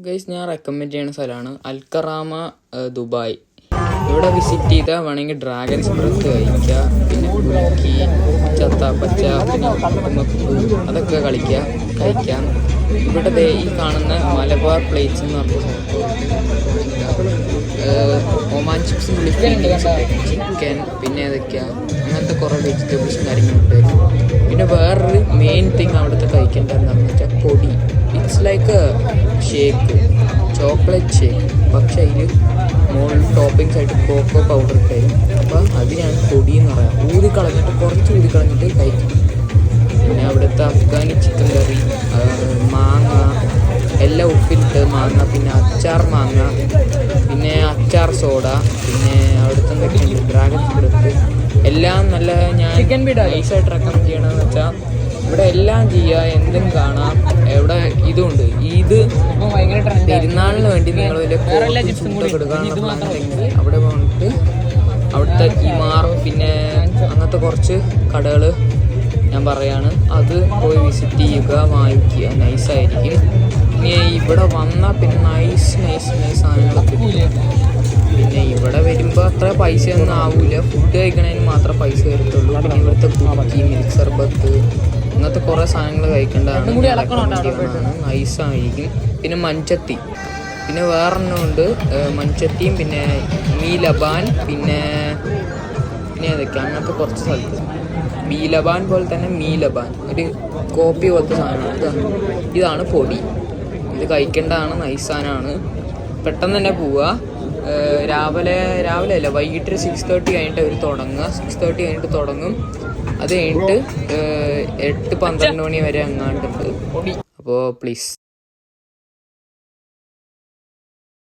Guys ഞാൻ recommend ചെയ്യുന്ന സ്ഥലമാണ് അൽക്കറാമ ദുബായ്. ഇവിടെ വിസിറ്റ് ചെയ്താൽ വേണമെങ്കിൽ ഡ്രാഗൺസ് ബ്രത്ത് കഴിക്കുക, പിന്നെ കുലുക്കി ചത്താപ്പച്ച പിന്നെ അതൊക്കെ കഴിക്കാം. ഇവിടെ ഈ കാണുന്ന മലബാർ പ്ലേറ്റ്സ് എന്ന് പറഞ്ഞ ഒമാൻ ചിപ്സ്, ചിക്കൻ, പിന്നെ ഏതൊക്കെയാണ് അങ്ങനത്തെ കുറേ വെജിറ്റബിൾസും കാര്യങ്ങളുണ്ട്. പിന്നെ വേറൊരു മെയിൻ തിങ് അവിടുത്തെ കഴിക്കേണ്ടതെന്ന് വെച്ചാൽ പൊടി. It's like shake, chocolate shake, പക്ഷെ അതിൽ മുകളിൽ ടോപ്പിങ്സ് ആയിട്ട് കോക്കോ പൗഡർ ഇട്ടായി. അപ്പോൾ അതിനാണ് പൊടി എന്ന് പറയാം. കുറച്ച് ഊതി കളഞ്ഞിട്ട് കഴിക്കും. പിന്നെ അവിടുത്തെ അഫ്ഗാനി ചിക്കൻ കറി, മാങ്ങ എല്ലാം ഉപ്പിലിട്ട് മാങ്ങ, പിന്നെ അച്ചാർ മാങ്ങ, പിന്നെ അച്ചാർ സോഡ, പിന്നെ അവിടുത്തെ എന്തൊക്കെയുണ്ട് ഡ്രാഗൺ ബ്രത്ത് എല്ലാം നല്ല. ഞാൻ നൈസായിട്ട് റെക്കമെൻഡ് ചെയ്യണമെന്ന് വെച്ചാൽ ഇവിടെ എല്ലാം ചെയ്യുക, എന്തും കാണാം. ഇവിടെ ഇതുണ്ട്, ഇത് പെരുന്നാളിന് വേണ്ടി നിങ്ങൾ വലിയ ഫുഡൊക്കെ എടുക്കാനുള്ള പ്ലാൻ ഉണ്ടെങ്കിൽ അവിടെ പോയിട്ട് അവിടുത്തെ ഇമാർ പിന്നെ അങ്ങനത്തെ കുറച്ച് കടകൾ ഞാൻ പറയാണ്, അത് പോയി വിസിറ്റ് ചെയ്യുക, വാങ്ങിക്കുക, നൈസായിരിക്കും. ഇനി ഇവിടെ വന്നാൽ പിന്നെ നൈസ് സാധനങ്ങളൊക്കെ കിട്ടും. പിന്നെ ഇവിടെ വരുമ്പോൾ അത്ര പൈസയൊന്നും ആവില്ല, ഫുഡ് കഴിക്കണതിന് മാത്രമേ പൈസ വരത്തുള്ളൂ. പിന്നെ ഇവിടുത്തെ കുലുക്കി, മിൽക്ക് സർബത്ത് അങ്ങനത്തെ കുറേ സാധനങ്ങൾ കഴിക്കേണ്ടതാണ്, നൈസായിരിക്കും. പിന്നെ മഞ്ചത്തി, പിന്നെ വേറൊരെണ്ണമുണ്ട് മഞ്ചത്തിയും, പിന്നെ മീലബാൻ, പിന്നെ ഏതൊക്കെ അങ്ങനത്തെ കുറച്ച് സ്ഥലത്ത് മീലബാൻ പോലെ തന്നെ മീലബാൻ ഒരു കോപ്പി പോലത്തെ സാധനമാണ്. ഇതാണ് പൊടി, ഇത് കഴിക്കേണ്ടതാണ്, നൈസ് സാധനമാണ്. പെട്ടെന്ന് തന്നെ പോവുക. രാവിലെ അല്ല, വൈകിട്ട് 6:30 കഴിഞ്ഞിട്ട് അവർ തുടങ്ങുക. 6:30 കഴിഞ്ഞിട്ട് തുടങ്ങും. അത് കഴിഞ്ഞിട്ട് 8-12 മണി വരെ അങ്ങാണ്ടുണ്ട്. അപ്പോൾ പ്ലീസ്